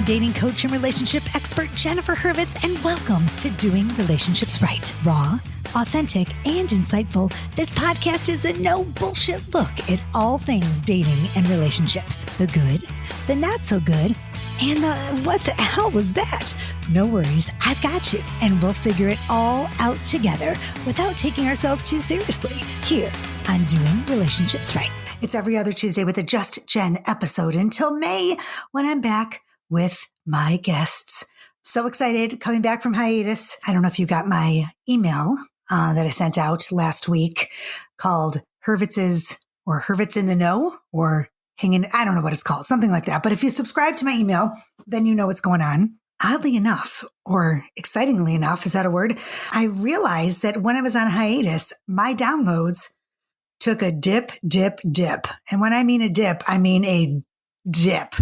I'm dating coach and relationship expert Jennifer Hurvitz, and welcome to Doing Relationships Right. Raw, authentic, and insightful, this podcast is a no bullshit look at all things dating and relationships. The good, the not so good, and the what the hell was that? No worries, I've got you, and we'll figure it all out together without taking ourselves too seriously here on Doing Relationships Right. It's every other Tuesday with a Just Jen episode until May, when I'm back with my guests. So excited, coming back from hiatus. I don't know if you got my email that I sent out last week called Hurvitz's or Hurvitz in the Know or Hanging, I don't know what it's called, something like that. But if you subscribe to my email, then you know what's going on. Oddly enough, or excitingly enough, is that a word? I realized that when I was on hiatus, my downloads took a dip. And when I mean a dip, I mean a dip.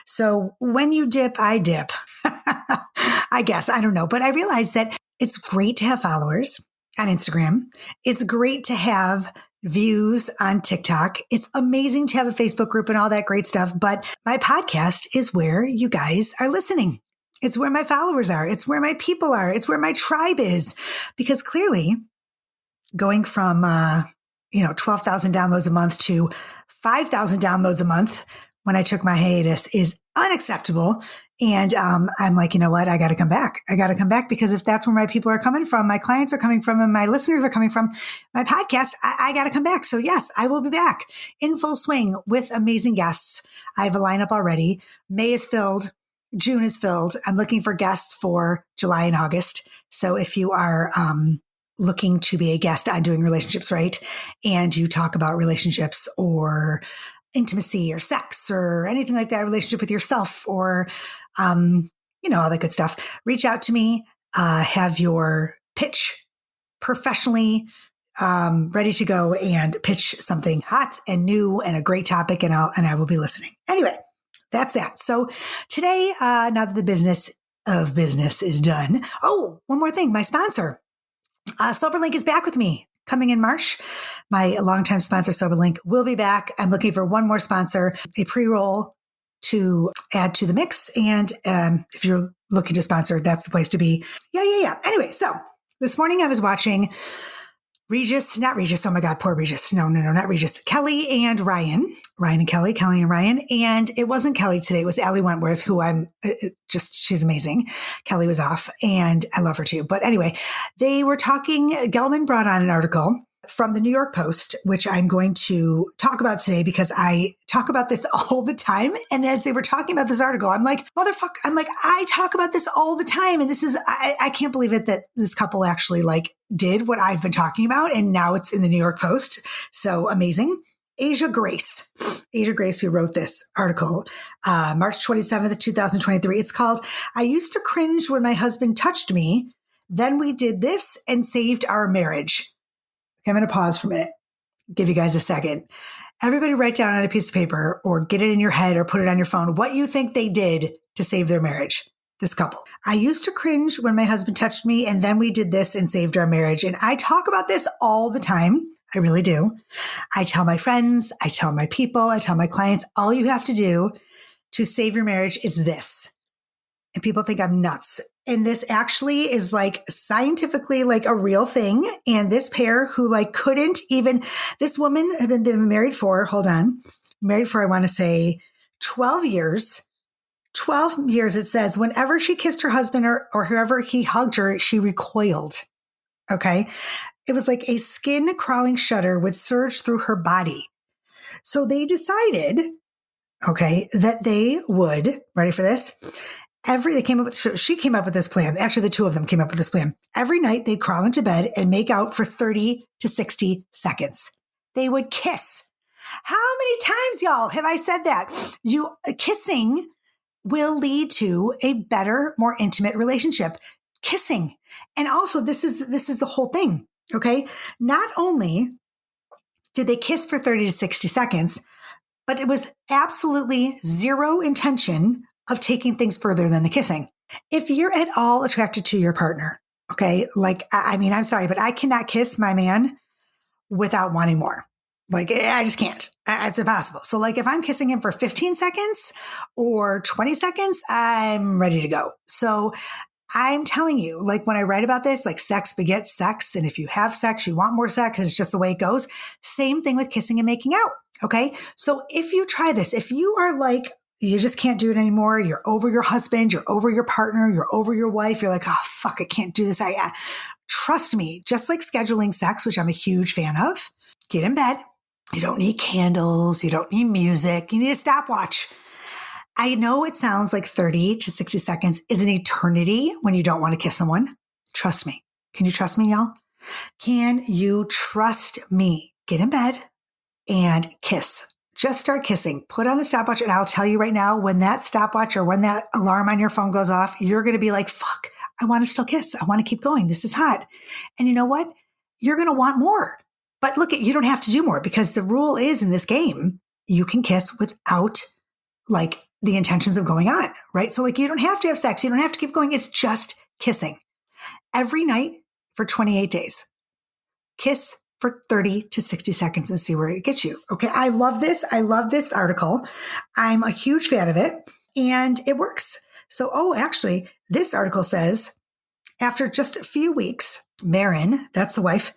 So when you dip, I dip. I guess, I don't know. But I realized that it's great to have followers on Instagram. It's great to have views on TikTok. It's amazing to have a Facebook group and all that great stuff. But my podcast is where you guys are listening. It's where my followers are. It's where my people are. It's where my tribe is. Because clearly going from, 12,000 downloads a month to 5,000 downloads a month when I took my hiatus is unacceptable. And I'm like, you know what? I got to come back. I got to come back because if that's where my people are coming from, my clients are coming from, and my listeners are coming from my podcast, I got to come back. So yes, I will be back in full swing with amazing guests. I have a lineup already. May is filled. June is filled. I'm looking for guests for July and August. So if you are looking to be a guest on Doing Relationships Right, and you talk about relationships or intimacy or sex or anything like that, relationship with yourself or, all that good stuff, reach out to me, have your pitch professionally ready to go and pitch something hot and new and a great topic, and I will be listening. Anyway, that's that. So today, now that the business of business is done. Oh, one more thing, my sponsor. SoberLink is back with me coming in March. My longtime sponsor, SoberLink, will be back. I'm looking for one more sponsor, a pre-roll to add to the mix. And if you're looking to sponsor, that's the place to be. Yeah. Anyway, so this morning I was watching not Regis. Oh my God, poor Regis. No, not Regis. Kelly and Ryan and Kelly and Ryan. And it wasn't Kelly today. It was Allie Wentworth, who she's amazing. Kelly was off and I love her too. But anyway, they were talking, Gelman brought on an article from the New York Post, which I'm going to talk about today because I talk about this all the time. And as they were talking about this article, I'm like, I talk about this all the time. And this is, I can't believe it that this couple actually did what I've been talking about. And now it's in the New York Post. So amazing. Asia Grace, who wrote this article, March 27th, 2023. It's called, I Used to Cringe When My Husband Touched Me. Then We Did This and Saved Our Marriage. Okay, I'm going to pause for a minute, give you guys a second. Everybody write down on a piece of paper or get it in your head or put it on your phone what you think they did to save their marriage, this couple. I used to cringe when my husband touched me, and then we did this and saved our marriage. And I talk about this all the time. I really do. I tell my friends, I tell my people, I tell my clients, all you have to do to save your marriage is this. And people think I'm nuts. And this actually is scientifically a real thing. And this pair who couldn't even, this woman had been married for, I want to say 12 years. 12 years, it says, whenever she kissed her husband or whoever he hugged her, she recoiled. Okay. It was like a skin crawling shudder would surge through her body. So they decided, that they would, ready for this? She came up with this plan. Actually, the two of them came up with this plan. Every night they'd crawl into bed and make out for 30 to 60 seconds. They would kiss. How many times, y'all, have I said that? Kissing will lead to a better, more intimate relationship. Kissing. And also this is the whole thing. Okay. Not only did they kiss for 30 to 60 seconds, but it was absolutely zero intention of taking things further than the kissing. If you're at all attracted to your partner, okay, I'm sorry, but I cannot kiss my man without wanting more. Like, I just can't. It's impossible. So like if I'm kissing him for 15 seconds or 20 seconds, I'm ready to go. So I'm telling you, like when I write about this, like sex begets sex. And if you have sex, you want more sex, and it's just the way it goes. Same thing with kissing and making out. Okay. So if you try this, if you are like, you just can't do it anymore. You're over your husband, you're over your partner, you're over your wife. You're like, oh, fuck, I can't do this. Trust me, just like scheduling sex, which I'm a huge fan of, get in bed. You don't need candles. You don't need music. You need a stopwatch. I know it sounds like 30 to 60 seconds is an eternity when you don't want to kiss someone. Trust me. Can you trust me, y'all? Can you trust me? Get in bed and kiss. Just start kissing. Put on the stopwatch. And I'll tell you right now, when that stopwatch or when that alarm on your phone goes off, you're going to be like, fuck, I want to still kiss. I want to keep going. This is hot. And you know what? You're going to want more. But look, you don't have to do more, because the rule is in this game, you can kiss without like the intentions of going on, right? So like you don't have to have sex. You don't have to keep going. It's just kissing every night for 28 days. Kiss for 30 to 60 seconds and see where it gets you. Okay. I love this. I love this article. I'm a huge fan of it and it works. So, actually this article says after just a few weeks, Marin, that's the wife,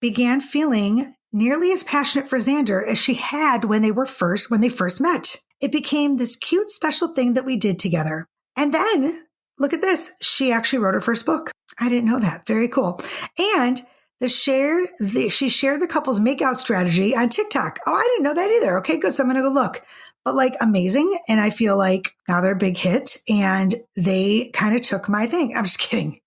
began feeling nearly as passionate for Xander as she had when they first met. It became this cute, special thing that we did together. And then look at this. She actually wrote her first book. I didn't know that. Very cool. And she shared the couple's makeout strategy on TikTok. Oh, I didn't know that either. Okay, good. So I'm going to go look. But like amazing. And I feel like now they're a big hit and they kind of took my thing. I'm just kidding.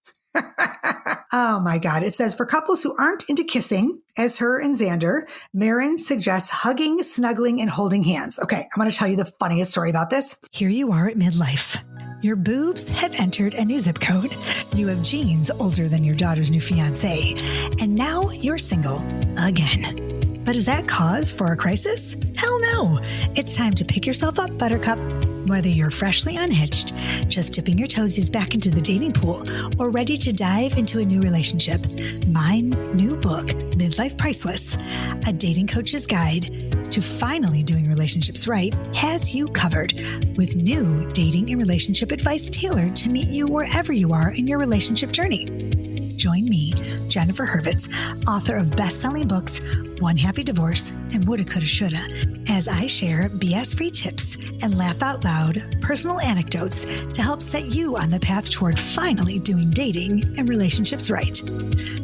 Oh my God. It says for couples who aren't into kissing, as her and Xander, Marin suggests hugging, snuggling, and holding hands. Okay, I'm going to tell you the funniest story about this. Here you are at midlife. Your boobs have entered a new zip code. You have genes older than your daughter's new fiance. And now you're single again. But is that cause for a crisis? Hell no. It's time to pick yourself up, Buttercup. Whether you're freshly unhitched, just dipping your toesies back into the dating pool, or ready to dive into a new relationship, my new book, Midlife Priceless, a dating coach's guide to finally doing relationships right, has you covered with new dating and relationship advice tailored to meet you wherever you are in your relationship journey. Join me, Jennifer Hurvitz, author of best-selling books, One Happy Divorce and Woulda, Coulda, Shoulda, as I share BS-free tips and laugh out loud personal anecdotes to help set you on the path toward finally doing dating and relationships right.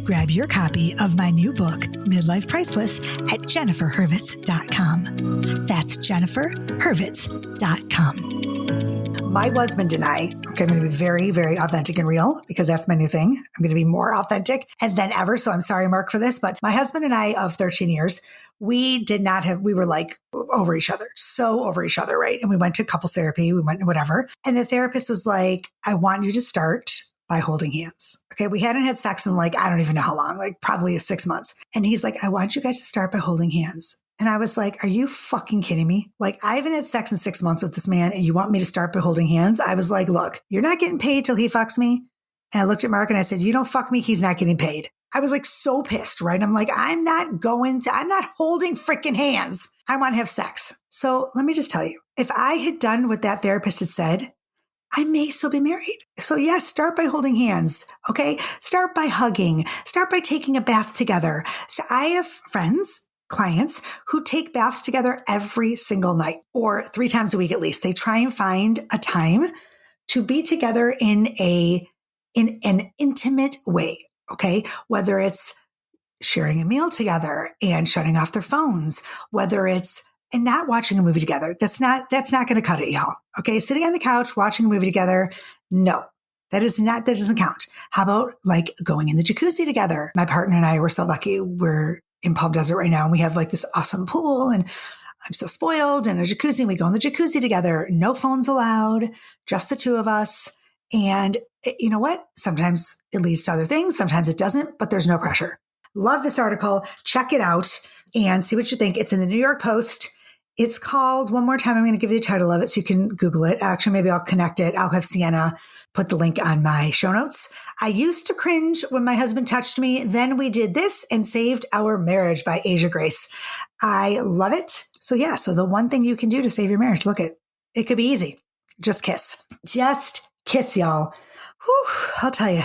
Grab your copy of my new book, Midlife Priceless, at jenniferhurvitz.com. That's jenniferhurvitz.com. My husband and I, okay, I'm going to be very, very authentic and real because that's my new thing. I'm going to be more authentic than ever. So I'm sorry, Mark, for this, but my husband and I of 13 years, we were like over each other, so over each other, right? And we went to couples therapy, we went whatever. And the therapist was like, I want you to start by holding hands. Okay. We hadn't had sex in like, I don't even know how long, like probably 6 months. And he's like, I want you guys to start by holding hands. And I was like, are you fucking kidding me? Like, I haven't had sex in 6 months with this man and you want me to start by holding hands? I was like, look, you're not getting paid till he fucks me. And I looked at Mark and I said, you don't fuck me. He's not getting paid. I was like so pissed, right? I'm like, I'm not holding freaking hands. I want to have sex. So let me just tell you, if I had done what that therapist had said, I may still be married. So yes, start by holding hands. Okay. Start by hugging. Start by taking a bath together. So I have clients who take baths together every single night or 3 times a week at least. They try and find a time to be together in an intimate way. Okay. Whether it's sharing a meal together and shutting off their phones, whether it's and not watching a movie together. That's not going to cut it, y'all. Okay. Sitting on the couch, watching a movie together. No, that doesn't count. How about like going in the jacuzzi together? My partner and I were so lucky. We're in Palm Desert right now and we have like this awesome pool and I'm so spoiled and a jacuzzi and we go in the jacuzzi together. No phones allowed, just the two of us. And you know what? Sometimes it leads to other things. Sometimes it doesn't, but there's no pressure. Love this article. Check it out and see what you think. It's in the New York Post It's called, one more time, I'm going to give you the title of it so you can Google it. Actually, maybe I'll connect it. I'll have Sienna put the link on my show notes. I used to cringe when my husband touched me. Then we did this and saved our marriage by Asia Grace. I love it. So yeah, so the one thing you can do to save your marriage, look, it could be easy. Just kiss. Just kiss, y'all. Whew, I'll tell you,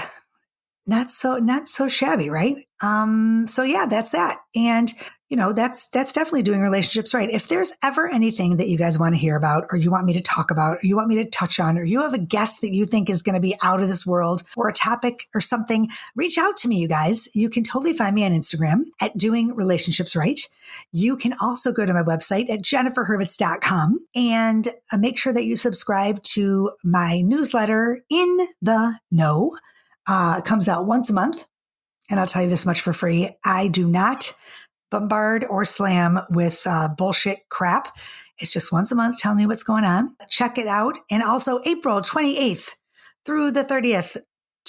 not so shabby, right? So yeah, that's that. And that's definitely doing relationships right. If there's ever anything that you guys want to hear about, or you want me to talk about, or you want me to touch on, or you have a guest that you think is going to be out of this world, or a topic or something, reach out to me, you guys. You can totally find me on Instagram at Doing Relationships Right. You can also go to my website at jenniferhurvitz.com and make sure that you subscribe to my newsletter, In the Know. It comes out once a month. And I'll tell you this much for free. I do not bombard or slam with bullshit crap. It's just once a month telling you what's going on. Check it out. And also April 28th through the 30th.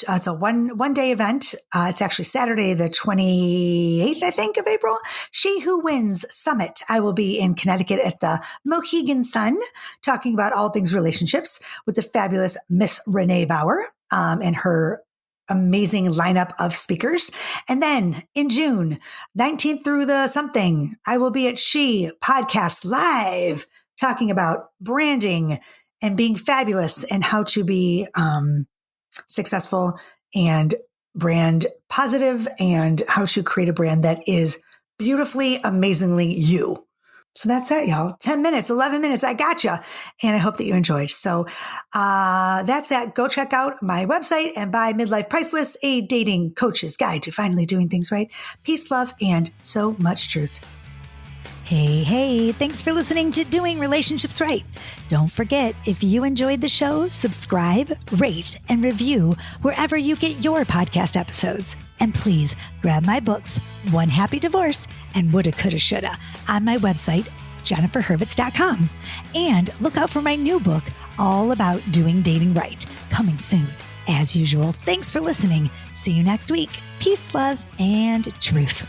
It's a one day event. It's actually Saturday, the 28th, I think, of April. She Who Wins Summit. I will be in Connecticut at the Mohegan Sun talking about all things relationships with the fabulous Miss Renee Bauer and her amazing lineup of speakers. And then in June 19th through the something, I will be at She Podcast Live talking about branding and being fabulous and how to be successful and brand positive and how to create a brand that is beautifully, amazingly you. So that's it, y'all. 10 minutes, 11 minutes. I gotcha. And I hope that you enjoyed. So that's that. Go check out my website and buy Midlife Priceless, a dating coach's guide to finally doing things right. Peace, love, and so much truth. Hey, thanks for listening to Doing Relationships Right. Don't forget, if you enjoyed the show, subscribe, rate, and review wherever you get your podcast episodes. And please grab my books, One Happy Divorce and Woulda, Coulda, Shoulda, on my website, jenniferhurvitz.com. And look out for my new book, all about doing dating right, coming soon. As usual, thanks for listening. See you next week. Peace, love, and truth.